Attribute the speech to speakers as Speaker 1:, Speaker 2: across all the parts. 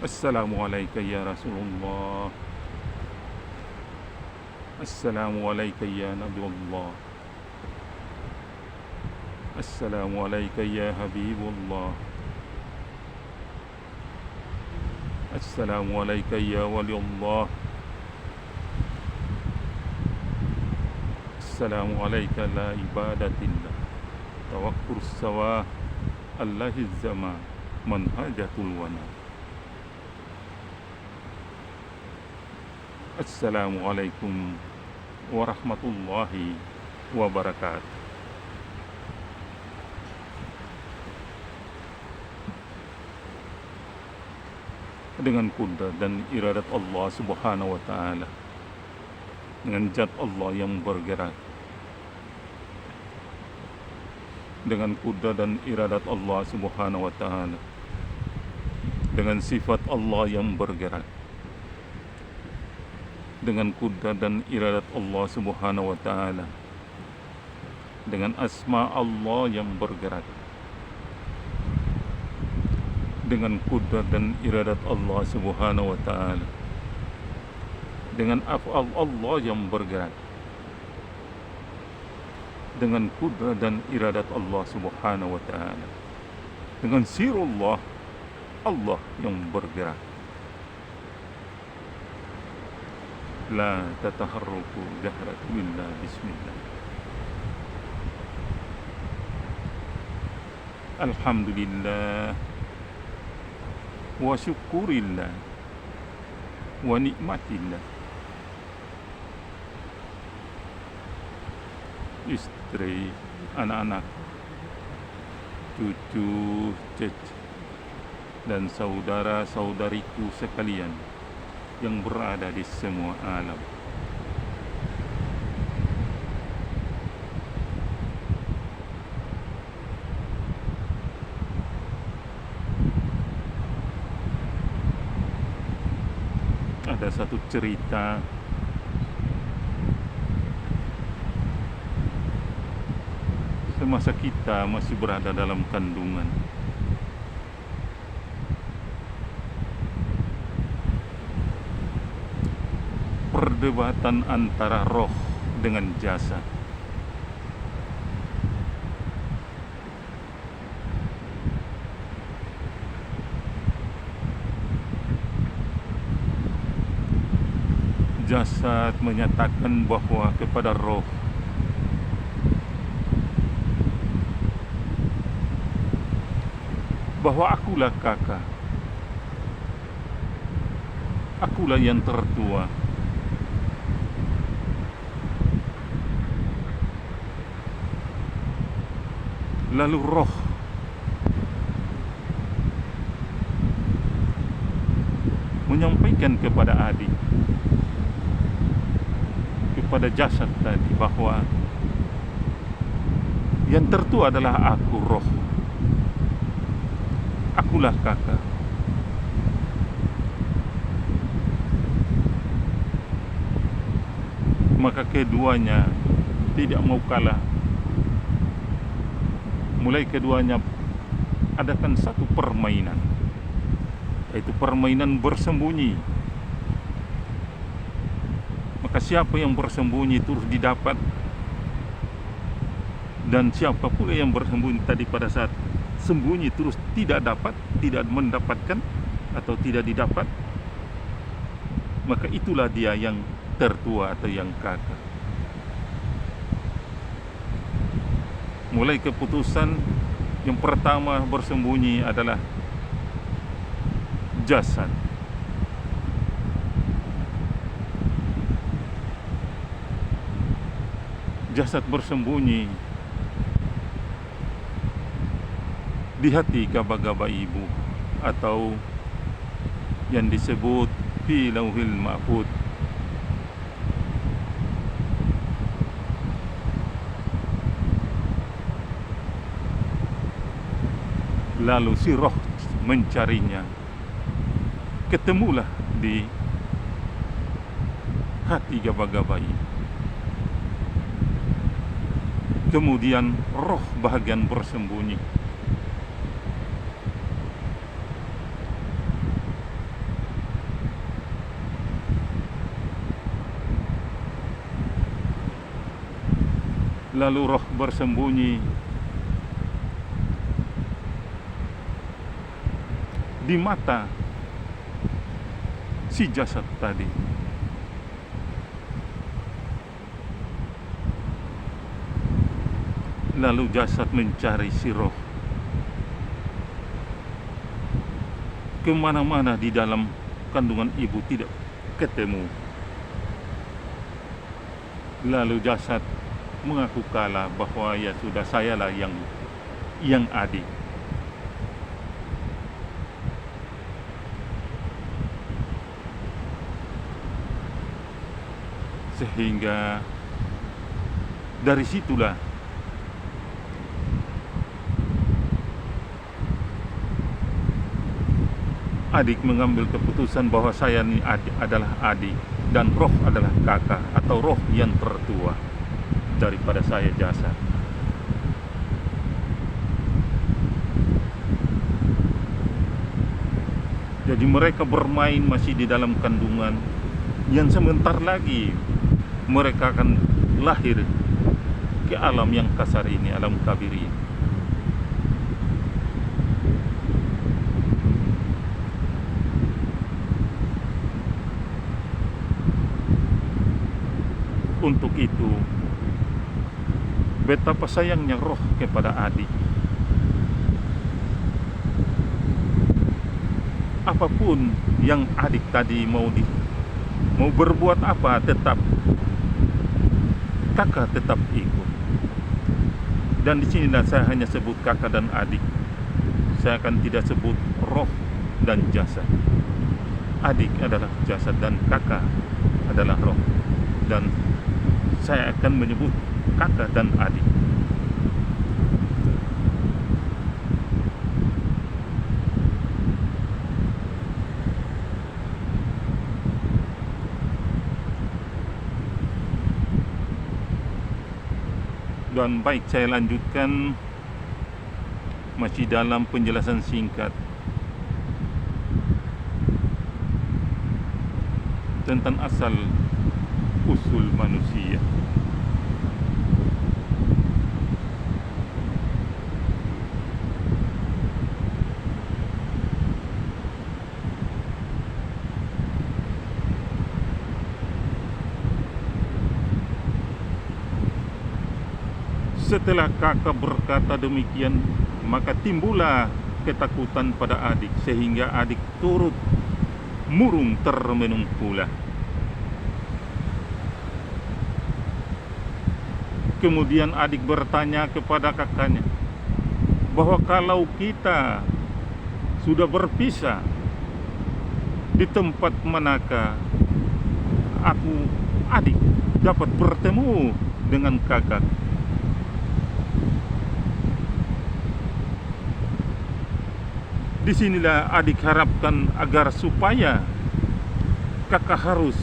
Speaker 1: Assalamualaikum ya Rasulullah. Assalamualaikum ya Nabiullah. Assalamualaikum ya Habibullah. Assalamualaikum ya Waliullah. Assalamualaikum la ibadatillah. Tawakkur sawa Allahil zaman manhajatul wana. Assalamualaikum warahmatullahi wabarakatuh. Dengan kudrat dan iradat Allah subhanahu wa ta'ala, dengan zat Allah yang bergerak, dengan kudrat dan iradat Allah subhanahu wa ta'ala, dengan sifat Allah yang bergerak, dengan kudrat dan iradat Allah subhanahu wa ta'ala, dengan asma Allah yang bergerak, dengan kudrat dan iradat Allah subhanahu wa ta'ala, dengan af'al Allah yang bergerak, dengan kudrat dan iradat Allah subhanahu wa ta'ala, dengan sirullah Allah yang bergerak. La tataharruku jahrat billah bismillah. Alhamdulillah wa syukurillah wa nikmatillah. Istri, anak-anak, cucu, cece, dan saudara-saudariku sekalian yang berada di semua alam. Ada satu cerita semasa kita masih berada dalam kandungan. Perdebatan antara roh dengan jasad. Jasad menyatakan bahwa kepada roh, bahwa akulah kakak, akulah yang tertua, lalu roh menyampaikan kepada adik, kepada jasad tadi, bahwa yang tertua adalah aku, roh, akulah kakak. Maka keduanya tidak mau kalah. Mulai keduanya adakan satu permainan, yaitu permainan bersembunyi. Maka siapa yang bersembunyi terus didapat, dan siapa pula yang bersembunyi tadi pada saat sembunyi terus tidak dapat, tidak mendapatkan atau tidak didapat, maka itulah dia yang tertua atau yang kakak. Mulai keputusan yang pertama bersembunyi adalah jasad. Jasad bersembunyi di hati gaba-gaba ibu, atau yang disebut fi lauhil mahfuz. Lalu si roh mencarinya, ketemulah di hati gaba-gaba ibu. Kemudian roh bahagian bersembunyi lalu roh bersembunyi di mata si jasad tadi. Lalu jasad mencari si roh kemana-mana di dalam kandungan ibu, tidak ketemu. Lalu jasad mengaku kalah bahwa ya sudah, sayalah yang adik. Sehingga dari situlah adik mengambil keputusan bahwa saya ini adalah adik dan roh adalah kakak atau roh yang tertua daripada saya jasad. Jadi mereka bermain masih di dalam kandungan yang sebentar lagi mereka akan lahir ke alam yang kasar ini, alam kabir ini. Untuk itu, betapa sayangnya roh kepada adik. Apapun yang adik tadi mau berbuat apa, tetap kakak tetap ikut. Dan di sinilah saya hanya sebut kakak dan adik. Saya akan tidak sebut roh dan jasad. Adik adalah jasad dan kakak adalah roh. Dan saya akan menyebut kakak dan adik. Dan baik, saya lanjutkan masih dalam penjelasan singkat tentang asal usul manusia. Setelah kakak berkata demikian, maka timbullah ketakutan pada adik, sehingga adik turut murung termenung pula. Kemudian adik bertanya kepada kakaknya bahwa kalau kita sudah berpisah, di tempat manakah aku, adik, dapat bertemu dengan kakak? Disinilah adik harapkan agar supaya kakak harus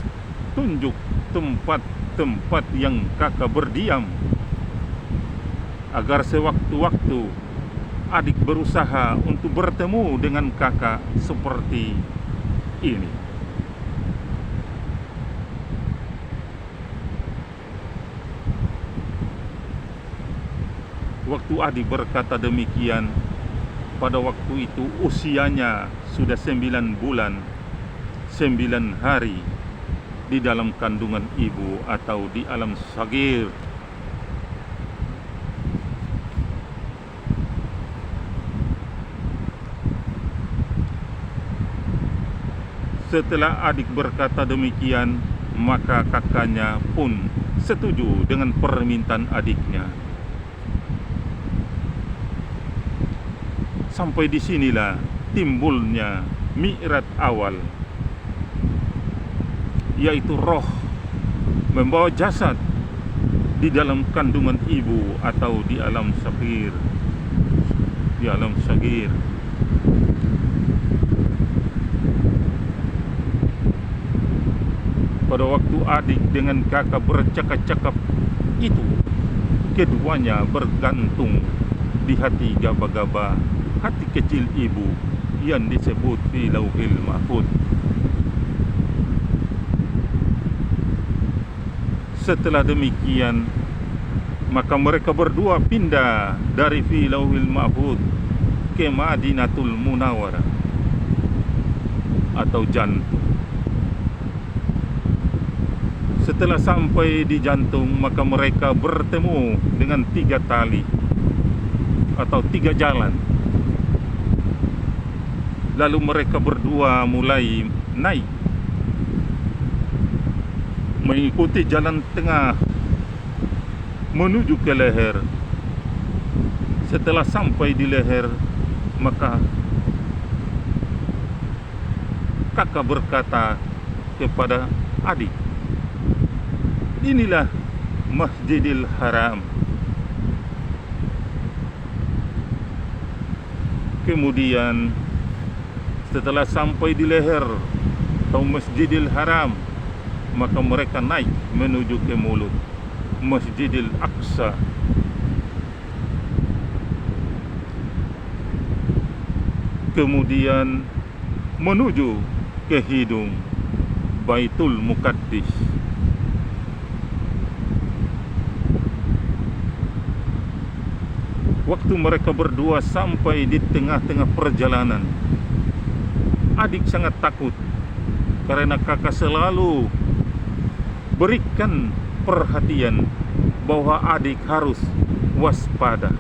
Speaker 1: tunjuk tempat yang kakak berdiam, agar sewaktu-waktu adik berusaha untuk bertemu dengan kakak seperti ini. Waktu adik berkata demikian, pada waktu itu usianya sudah 9 bulan 9 hari di dalam kandungan ibu atau di alam sagir. Setelah adik berkata demikian, maka kakaknya pun setuju dengan permintaan adiknya. Sampai disinilah timbulnya mi'raj awal, yaitu roh membawa jasad di dalam kandungan ibu atau di alam sagir. Di alam sagir. Pada waktu adik dengan kakak bercakap-cakap itu, keduanya bergantung di hati gaba-gaba, hati kecil ibu yang disebut di Lauhil Mahfuz. Setelah demikian, Maka mereka berdua pindah dari fi lauhil mahfuz ke Madinatul Munawwarah atau jantung. Setelah sampai di jantung, maka mereka bertemu dengan 3 tali atau 3 jalan. Lalu mereka berdua mulai naik mengikuti jalan tengah menuju ke leher. Setelah sampai di leher, maka kakak berkata kepada adik, inilah Masjidil Haram. Kemudian setelah sampai di leher atau Masjidil Haram, maka mereka naik menuju ke mulut Masjidil Aqsa. Kemudian menuju ke hidung Baitul Muqaddis. Waktu mereka berdua sampai di tengah-tengah perjalanan, adik sangat takut karena kakak selalu berikan perhatian bahwa adik harus waspada.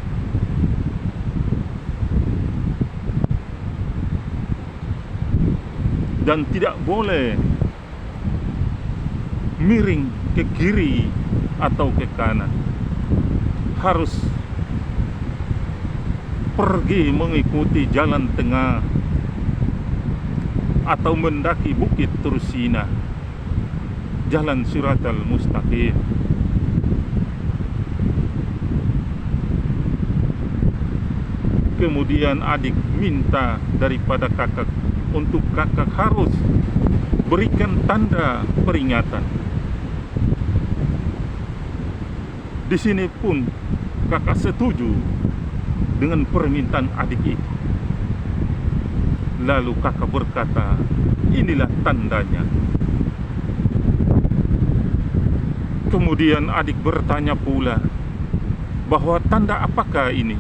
Speaker 1: Dan tidak boleh miring ke kiri atau ke kanan. Harus pergi mengikuti jalan tengah atau mendaki bukit Tursina, jalan Siratal Mustaqim. Kemudian adik minta daripada kakak untuk kakak harus berikan tanda peringatan. Di sini pun kakak setuju dengan permintaan adik itu. Lalu kakak berkata, inilah tandanya. Kemudian adik bertanya pula, bahwa tanda apakah ini?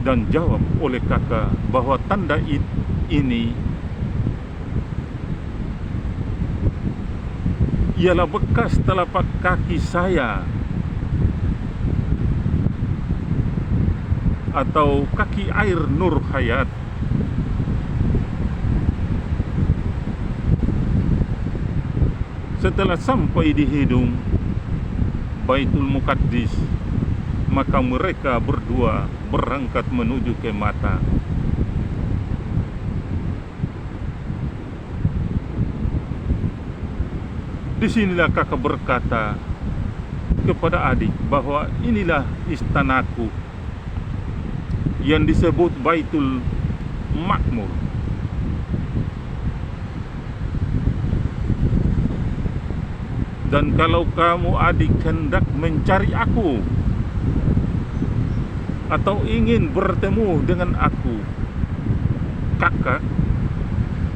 Speaker 1: Dan jawab oleh kakak bahwa tanda ini ialah bekas telapak kaki saya atau kaki air Nur Hayat. Setelah sampai di hidung Baitul Muqaddis, maka mereka berdua berangkat menuju ke mata. Disinilah kakak berkata kepada adik bahwa inilah istanaku yang disebut Baitul Makmur. Dan kalau kamu adik hendak mencari aku atau ingin bertemu dengan aku, kakak,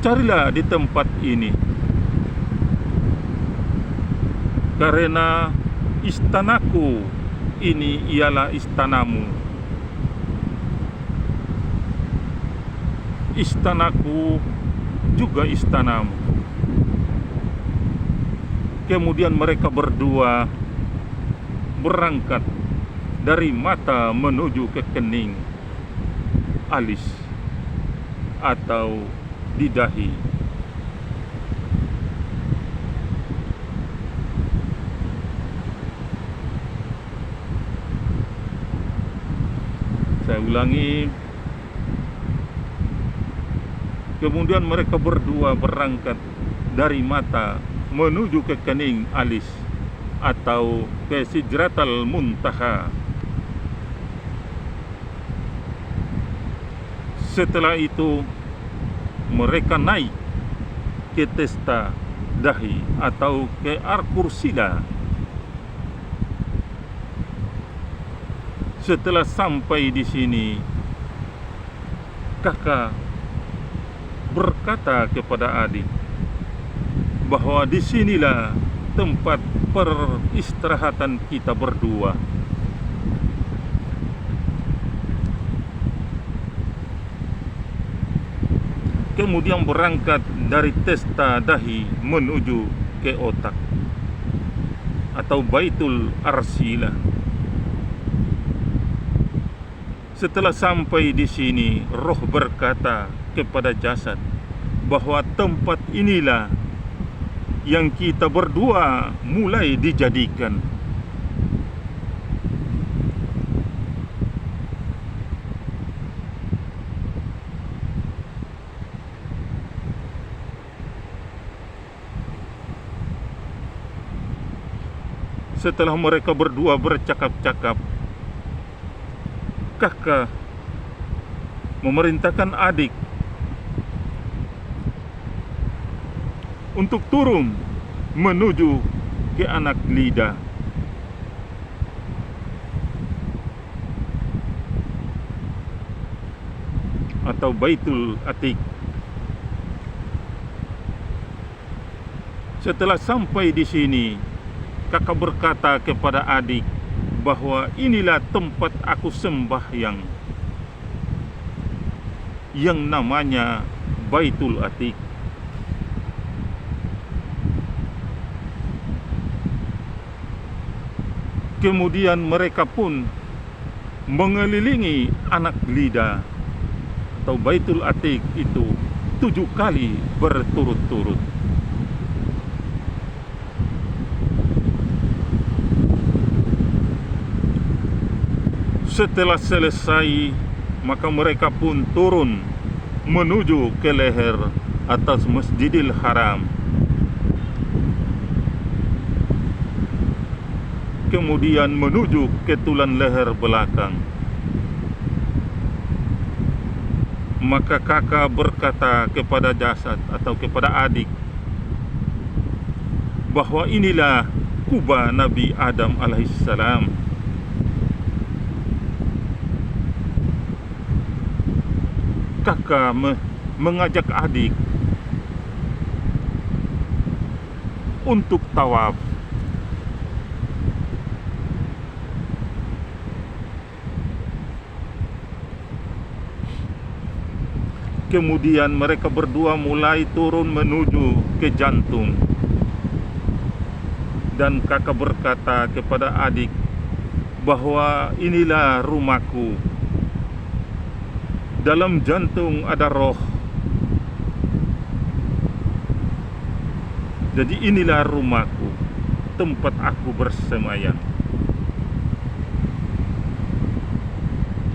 Speaker 1: carilah di tempat ini. Karena istanaku ini ialah istanamu. Istanaku juga istanamu. Kemudian mereka berdua berangkat dari mata menuju ke kening, alis atau di dahi. Saya ulangi. Kemudian mereka berdua berangkat dari mata menuju ke kening, alis atau ke Sidratal Muntaha. Setelah itu mereka naik ke testa dahi atau ke Ar-Kursila. Setelah sampai di sini, kakak berkata kepada adik bahwa disinilah tempat peristirahatan kita berdua. Kemudian berangkat dari Testa Dahi menuju ke otak atau Baitul Arsila. Setelah sampai di sini, roh berkata kepada jasad bahwa tempat inilah yang kita berdua mulai dijadikan. Setelah mereka berdua bercakap-cakap, kakak memerintahkan adik untuk turun menuju ke anak lidah. Atau Baitul Atiq. Setelah sampai di sini, kakak berkata kepada adik bahwa inilah tempat aku sembahyang yang namanya Baitul Atiq. Kemudian mereka pun mengelilingi anak lidah atau Baitul Atiq itu 7 kali berturut-turut. Setelah selesai, maka mereka pun turun menuju ke leher atas Masjidil Haram. Kemudian menuju ke tulang leher belakang. Maka kakak berkata kepada jasad atau kepada adik bahwa inilah kubah Nabi Adam alaihissalam. Kakak mengajak adik untuk tawaf. Kemudian mereka berdua mulai turun menuju ke jantung. Dan kakak berkata kepada adik bahwa inilah rumahku. Dalam jantung ada roh. Jadi inilah rumahku, tempat aku bersemayam.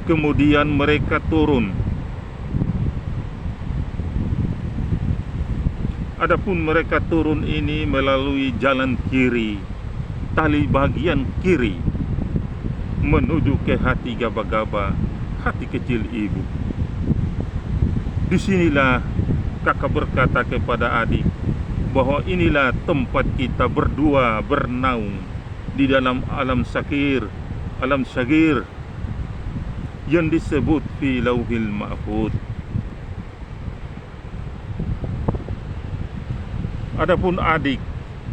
Speaker 1: Kemudian mereka turun. Adapun mereka turun ini melalui jalan kiri, tali bagian kiri, menuju ke hati gaba-gaba, hati kecil ibu. Disinilah kakak berkata kepada adik bahwa inilah tempat kita berdua bernaung di dalam alam syakir, alam syagir yang disebut fi lauhil mahfuz. Adapun adik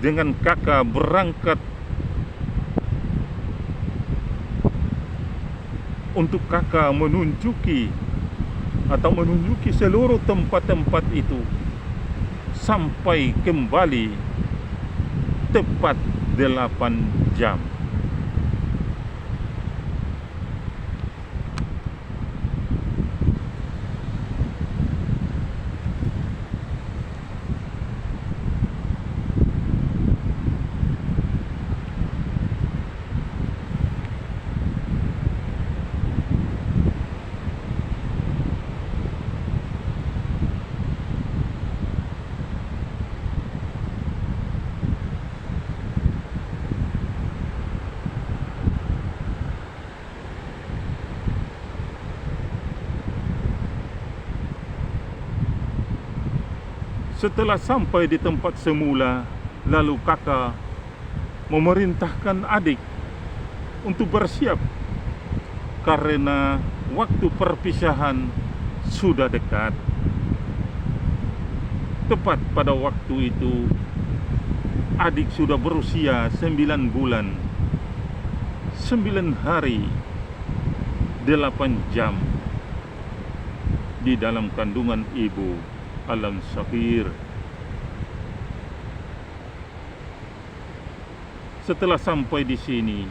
Speaker 1: dengan kakak berangkat untuk kakak menunjuki seluruh tempat-tempat itu sampai kembali tepat 8 jam. Setelah sampai di tempat semula, lalu kakak memerintahkan adik untuk bersiap karena waktu perpisahan sudah dekat. Tepat pada waktu itu adik sudah berusia 9 bulan 9 hari 8 jam di dalam kandungan ibu alam safir. Setelah sampai di sini,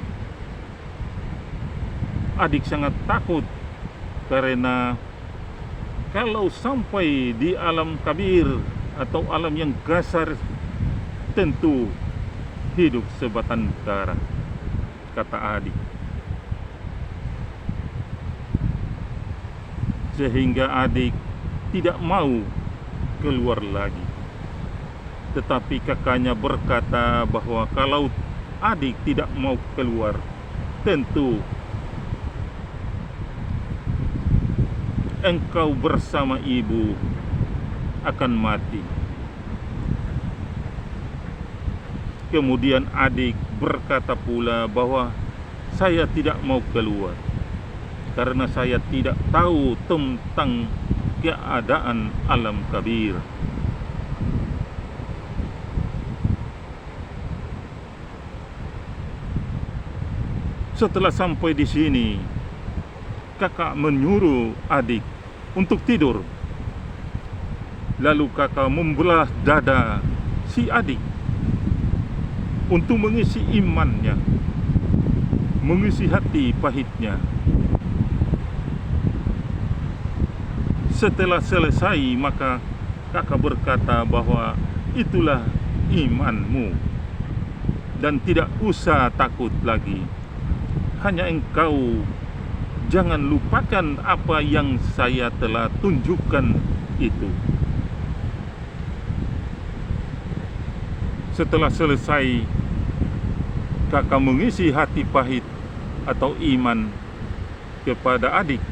Speaker 1: adik sangat takut karena kalau sampai di alam kabir atau alam yang kasar, tentu hidup sebatang kara, kata adik. Sehingga adik tidak mau keluar lagi. Tetapi kakaknya berkata bahwa kalau adik tidak mau keluar, tentu engkau bersama ibu akan mati. Kemudian adik berkata pula bahwa saya tidak mau keluar karena saya tidak tahu tentang keadaan alam kabir. Setelah sampai di sini, kakak menyuruh adik untuk tidur. Lalu kakak membelah dada si adik untuk mengisi imannya, mengisi hati pahitnya. Setelah selesai, maka kakak berkata bahwa itulah imanmu dan tidak usah takut lagi. Hanya engkau jangan lupakan apa yang saya telah tunjukkan itu. Setelah selesai, kakak mengisi hati pahit atau iman kepada adik.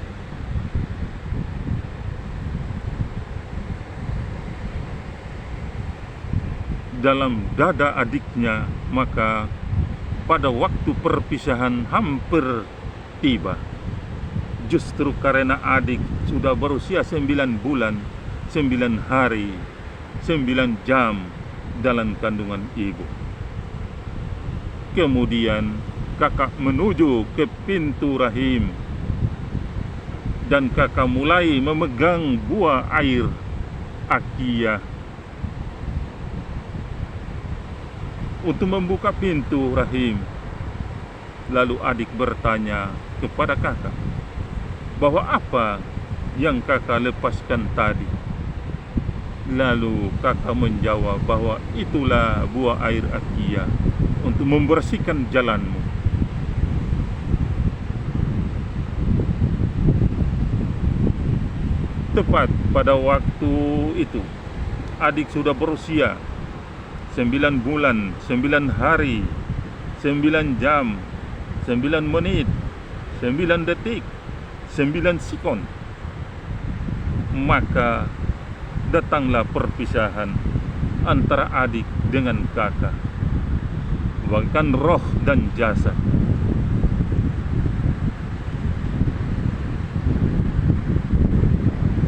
Speaker 1: Dalam dada adiknya, maka pada waktu perpisahan hampir tiba. Justru karena adik sudah berusia 9 bulan, 9 hari, 9 jam dalam kandungan ibu. Kemudian kakak menuju ke pintu rahim dan kakak mulai memegang buah air akiyah untuk membuka pintu rahim. Lalu adik bertanya kepada kakak bahwa apa yang kakak lepaskan tadi. Lalu kakak menjawab bahwa itulah buah air akiyah untuk membersihkan jalanmu. Tepat pada waktu itu, adik sudah berusia 9 bulan, 9 hari, 9 jam, 9 menit, 9 detik, 9 sekon. Maka datanglah perpisahan antara adik dengan kakak, bahkan roh dan jasad.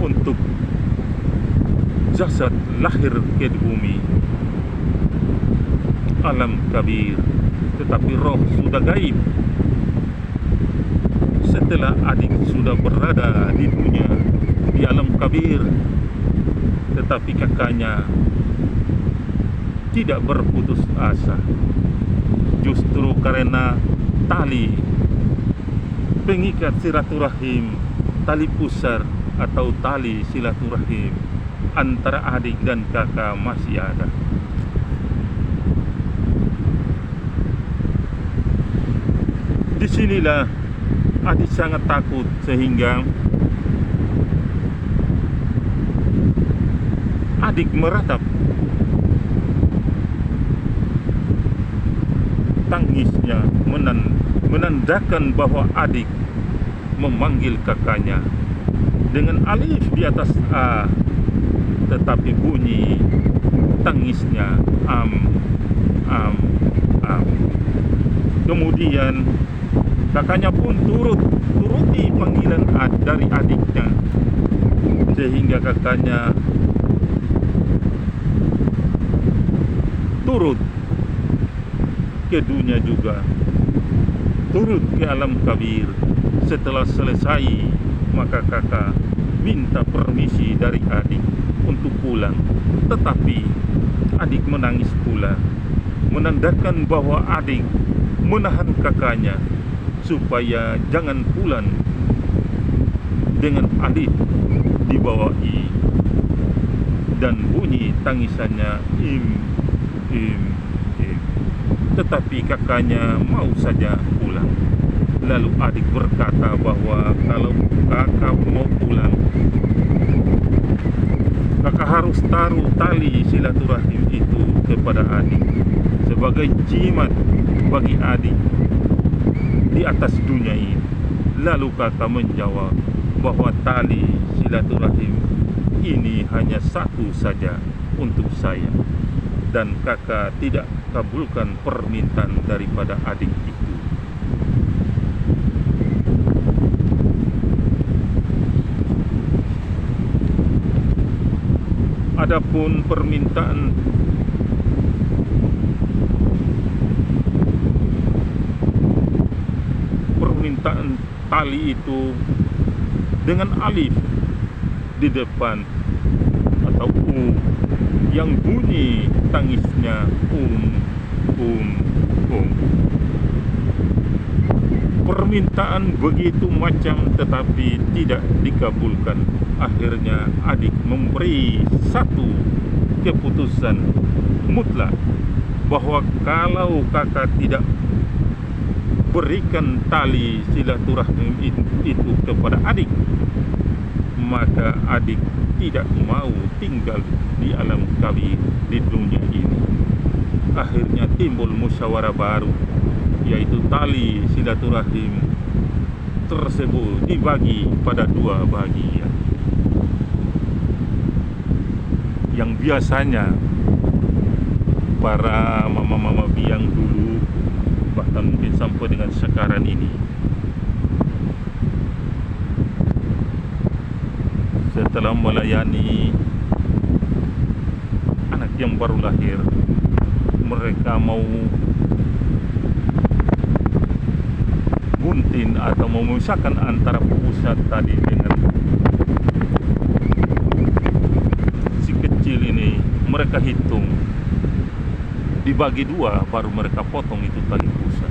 Speaker 1: Untuk jasad lahir ke bumi alam kabir, tetapi roh sudah gaib. Setelah adik sudah berada di dunia, di alam kabir, tetapi kakaknya tidak berputus asa. Justru karena tali pengikat silaturahim, tali pusar atau tali silaturahim antara adik dan kakak masih ada. Disinilah adik sangat takut sehingga adik meratap. Tangisnya menandakan bahwa adik memanggil kakaknya dengan alif di atas A, tetapi bunyi tangisnya am. Kemudian kakaknya pun turuti panggilan dari adiknya, sehingga kakaknya turut ke dunia juga, turut ke alam kabir. Setelah selesai, maka kakak minta permisi dari adik untuk pulang. Tetapi adik menangis pula, menandakan bahwa adik menahan kakaknya supaya jangan pulang dengan adik dibawahi, dan bunyi tangisannya im im im. Tetapi kakaknya mau saja pulang. Lalu adik berkata bahwa kalau kakak mau pulang, kakak harus taruh tali silaturahim itu kepada adik sebagai jimat bagi adik di atas dunia ini. Lalu kakak menjawab bahwa tali silaturahim ini hanya satu saja untuk saya, dan kakak tidak kabulkan permintaan daripada adik itu. Adapun permintaan tali itu dengan alif di depan atau yang bunyi tangisnya permintaan begitu macam tetapi tidak dikabulkan. Akhirnya adik memberi satu keputusan mutlak bahwa kalau kakak tidak berikan tali silaturahim itu kepada adik, maka adik tidak mau tinggal di alam kabir di dunia ini. Akhirnya timbul musyawarah baru, yaitu tali silaturahim tersebut dibagi pada dua bagian. Yang biasanya para mama-mama biang dulu, bahkan mungkin sampai dengan sekarang ini, setelah melayani anak yang baru lahir, mereka mau buntin atau memisahkan antara pusat tadi dengan si kecil ini. Mereka hitung dibagi dua, baru mereka potong itu tali pusat.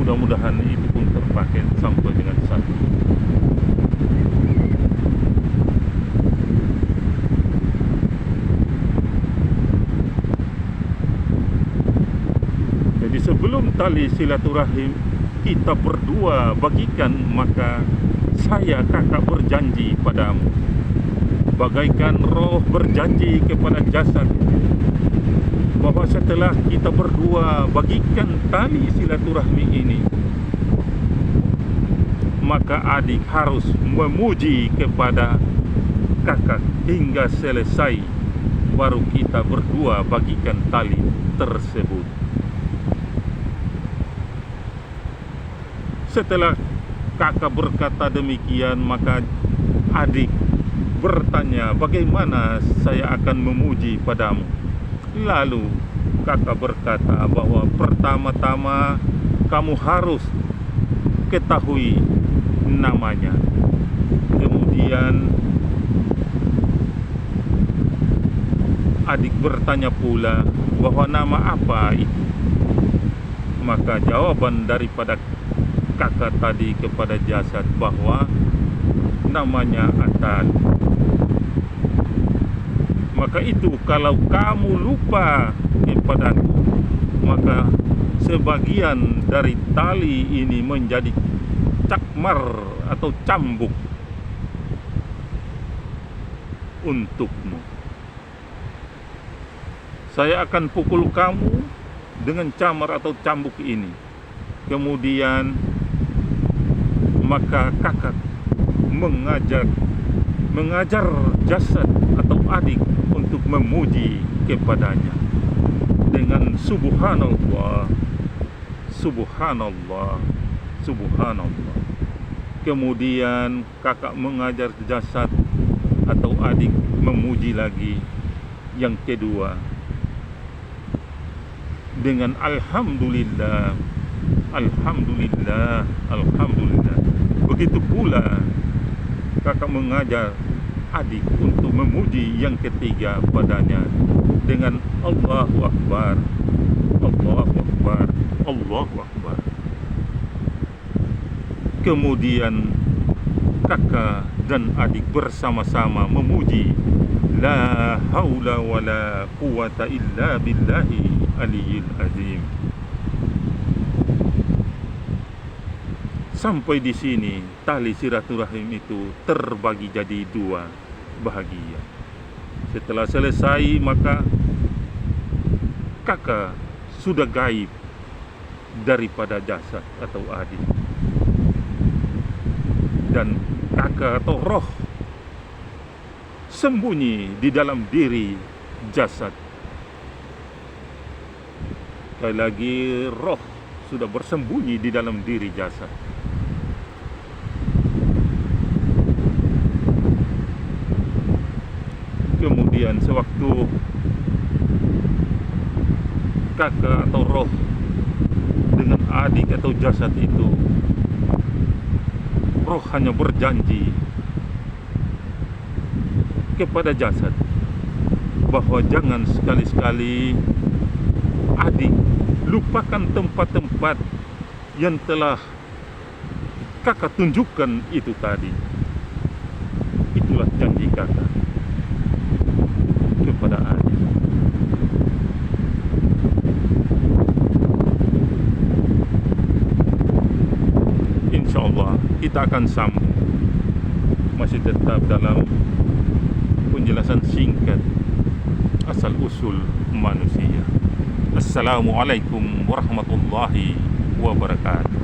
Speaker 1: Mudah-mudahan itu pun terpakai sampai dengan satu. Jadi sebelum tali silaturahim kita berdua bagikan, maka saya kakak berjanji padamu, bagaikan roh berjanji kepada jasad, bahwa setelah kita berdua bagikan tali silaturahmi ini, maka adik harus memuji kepada kakak hingga selesai, baru kita berdua bagikan tali tersebut. Setelah kakak berkata demikian, maka adik bertanya, bagaimana saya akan memuji padamu? Lalu kakak berkata bahwa pertama-tama kamu harus ketahui namanya. Kemudian adik bertanya pula bahwa nama apa itu. Maka jawaban daripada kakak tadi kepada jasad bahwa namanya Atan. Maka itu kalau kamu lupa kepadaku, maka sebagian dari tali ini menjadi cakmar atau cambuk untukmu. Saya akan pukul kamu dengan camar atau cambuk ini. Kemudian maka kakak mengajar jasad atau adik untuk memuji kepadanya dengan subhanallah, subhanallah, subhanallah. Kemudian kakak mengajar jasad atau adik memuji lagi yang kedua dengan alhamdulillah, alhamdulillah, alhamdulillah. Begitu pula kakak mengajar adik untuk memuji yang ketiga padanya dengan Allahu Akbar, Allahu Akbar, Allahu Akbar. Kemudian kakak dan adik bersama-sama memuji la haula wala quwata illa billahi aliyil azim. Sampai di sini tali silaturahim itu terbagi jadi dua bahagia. Setelah selesai maka kakak sudah gaib daripada jasad atau adik, dan kakak atau roh sembunyi di dalam diri jasad. Sekali lagi, roh sudah bersembunyi di dalam diri jasad. Kemudian sewaktu kakak atau roh dengan adik atau jasad itu, roh hanya berjanji kepada jasad bahwa jangan sekali-sekali adik lupakan tempat-tempat yang telah kakak tunjukkan itu tadi. Itulah janji kakak kepada adik. Insya Allah kita akan sambung, masih tetap dalam penjelasan singkat asal usul manusia. Assalamualaikum warahmatullahi wabarakatuh.